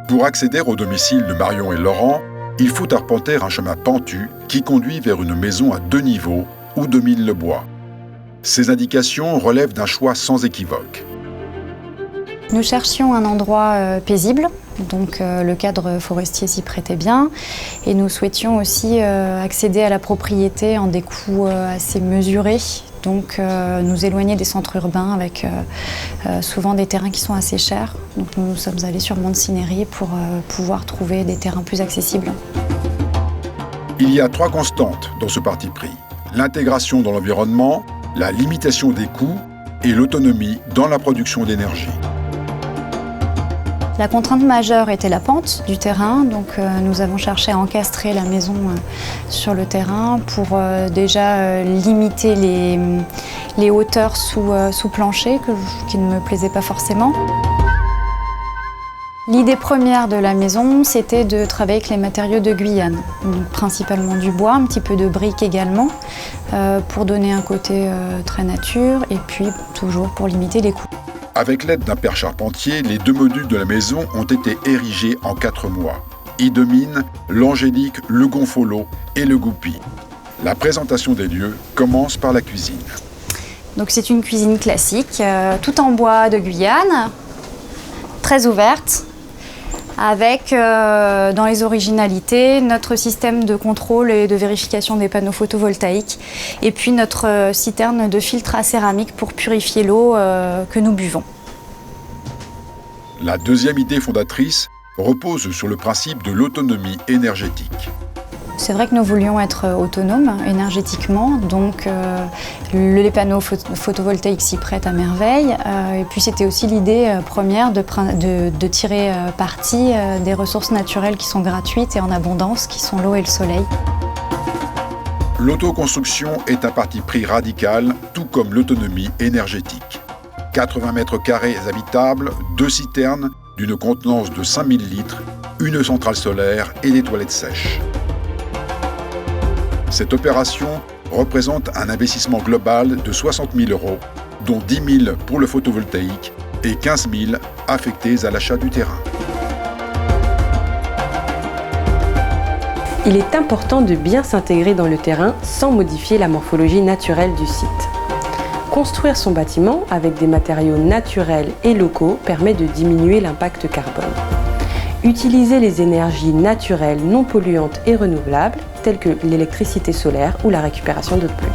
Pour accéder au domicile de Marion et Laurent, il faut arpenter un chemin pentu qui conduit vers une maison à 2 niveaux où domine le bois. Ces indications relèvent d'un choix sans équivoque. Nous cherchions un endroit paisible, donc le cadre forestier s'y prêtait bien. Et nous souhaitions aussi accéder à la propriété en des coûts assez mesurés, donc nous éloigner des centres urbains avec souvent des terrains qui sont assez chers. Donc nous sommes allés sur Montsinéry pour pouvoir trouver des terrains plus accessibles. Il y a 3 constantes dans ce parti pris. L'intégration dans l'environnement, la limitation des coûts et l'autonomie dans la production d'énergie. La contrainte majeure était la pente du terrain, donc nous avons cherché à encastrer la maison sur le terrain pour déjà limiter les hauteurs sous plancher qui ne me plaisaient pas forcément. L'idée première de la maison, c'était de travailler avec les matériaux de Guyane, donc principalement du bois, un petit peu de briques également, pour donner un côté très nature et puis toujours pour limiter les coûts. Avec l'aide d'un père charpentier, les 2 modules de la maison ont été érigés en 4 mois. Y dominent l'angélique, le gonfolo et le goupil. La présentation des lieux commence par la cuisine. Donc c'est une cuisine classique, tout en bois de Guyane, très ouverte, avec dans les originalités notre système de contrôle et de vérification des panneaux photovoltaïques et puis notre citerne de filtre à céramique pour purifier l'eau que nous buvons. La deuxième idée fondatrice repose sur le principe de l'autonomie énergétique. C'est vrai que nous voulions être autonomes énergétiquement, donc les panneaux photovoltaïques s'y prêtent à merveille. Et puis c'était aussi l'idée première de tirer parti des ressources naturelles qui sont gratuites et en abondance, qui sont l'eau et le soleil. L'autoconstruction est un parti pris radical, tout comme l'autonomie énergétique. 80 mètres carrés habitables, 2 citernes d'une contenance de 5000 litres, une centrale solaire et des toilettes sèches. Cette opération représente un investissement global de 60 000 €, dont 10 000 pour le photovoltaïque et 15 000 affectés à l'achat du terrain. Il est important de bien s'intégrer dans le terrain sans modifier la morphologie naturelle du site. Construire son bâtiment avec des matériaux naturels et locaux permet de diminuer l'impact carbone. Utiliser les énergies naturelles non polluantes et renouvelables, telles que l'électricité solaire ou la récupération d'eau de pluie.